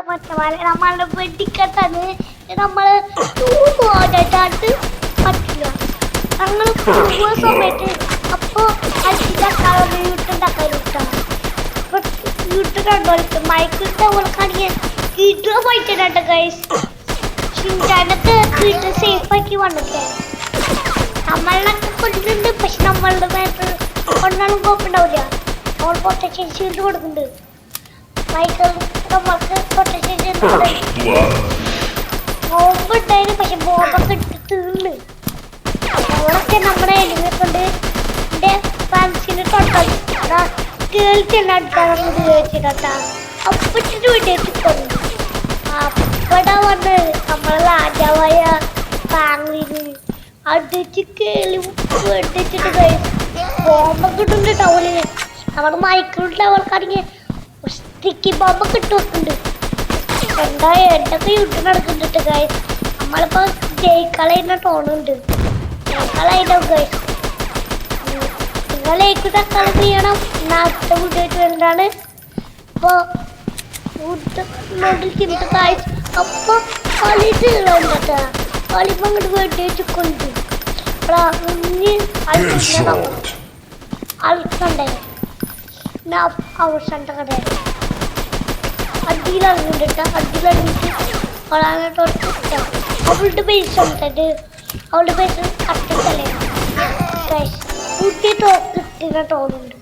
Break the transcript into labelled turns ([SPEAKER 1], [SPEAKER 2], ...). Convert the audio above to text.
[SPEAKER 1] മറ്റേ നമ്മളുടെ വെടിക്കെട്ടാണ് നമ്മള് ഓടായിട്ട് പറ്റില്ല. ഞങ്ങൾ പോകുന്ന സമയത്ത് അപ്പോൾ യൂട്ടുണ്ടാക്കാനിട്ടാണ്. അപ്പൊ യൂട്ട് കണ്ടോളിക്കും മയക്കിട്ട് അവൾക്കാണെങ്കിൽ വീട്ടിൽ പോയിട്ടുണ്ട് ഗൈസ്. ഷിൻചാനൊക്കെ വീട്ടിൽ സേഫാക്കി വന്നിട്ടേ നമ്മളൊക്കെ കൊണ്ടിട്ടുണ്ട്. പക്ഷെ നമ്മളുടെ മേത്ത് കൊണ്ടാലും കുഴപ്പമുണ്ടാവില്ല. നമ്മൾ പ്രൊട്ടക്ഷൻ ഷീൽഡ് കൊടുക്കുന്നുണ്ട്. മൈക്കിൾ നമ്മൾക്ക് പ്രൊട്ടക്ഷൻ ഷീൽഡ് ബോംബുണ്ടായിരുന്നു. പക്ഷെ ബോംബൊക്കെ ഇട്ട് തീർന്ന് അവളൊക്കെ നമ്മുടെ എലിമെക്കൊണ്ട് എൻ്റെ ഫ്രാൻസിന് തൊട്ടാൽ കേൾക്കുന്ന അടുത്താണ് കേൾച്ചിട്ടാ അപ്പിട്ടിട്ട് വിട്ടേച്ചിട്ടുണ്ട്. അപ്പടാ വന്ന് നമ്മളെ രാജാവായ ബാംഗ്ലൂരിന് അടിച്ച് കേളി വെട്ടിച്ചിട്ട് കഴിച്ചു. ബോംബൊക്കെ ഇട്ടുണ്ട് ടൗണില്. നമ്മുടെ മൈക്കിളുടെ അവൾക്കാണെങ്കിൽ സ്റ്റിക്കി ബോംബൊക്കെ ഇട്ട് വെക്കുന്നുണ്ട്. എന്തൊക്കെ യുദ്ധം നടക്കുന്നുണ്ട് ഗൈസ്. നമ്മളിപ്പോ ജയിക്കളയുന്ന ടോണുണ്ട്. ജയിക്കളായിട്ടോ ഗൈസ്. നിങ്ങളേക്ക് തക്കാളി ചെയ്യണം. അടുത്ത വീട്ടിൽ എന്താണ് ഇപ്പൊ ചിന്ത ഗൈസ്. അപ്പൊ കളി തീർന്നിട്ടാ കളിപ്പോ അങ്ങോട്ട് വേണ്ടി വെച്ചുകൊണ്ട് ആൾക്കണ്ടേ അവസാനത്തെ കട അടിയിലിറങ്ങിട്ട് അടിയിലിറങ്ങിട്ട് അവളുടെ പൈസ ഉണ്ടത്. അവളുടെ പൈസ കട്ടല്ലേ ഊട്ടി തോക്കിട്ടിട്ട് തോന്നുന്നുണ്ട്.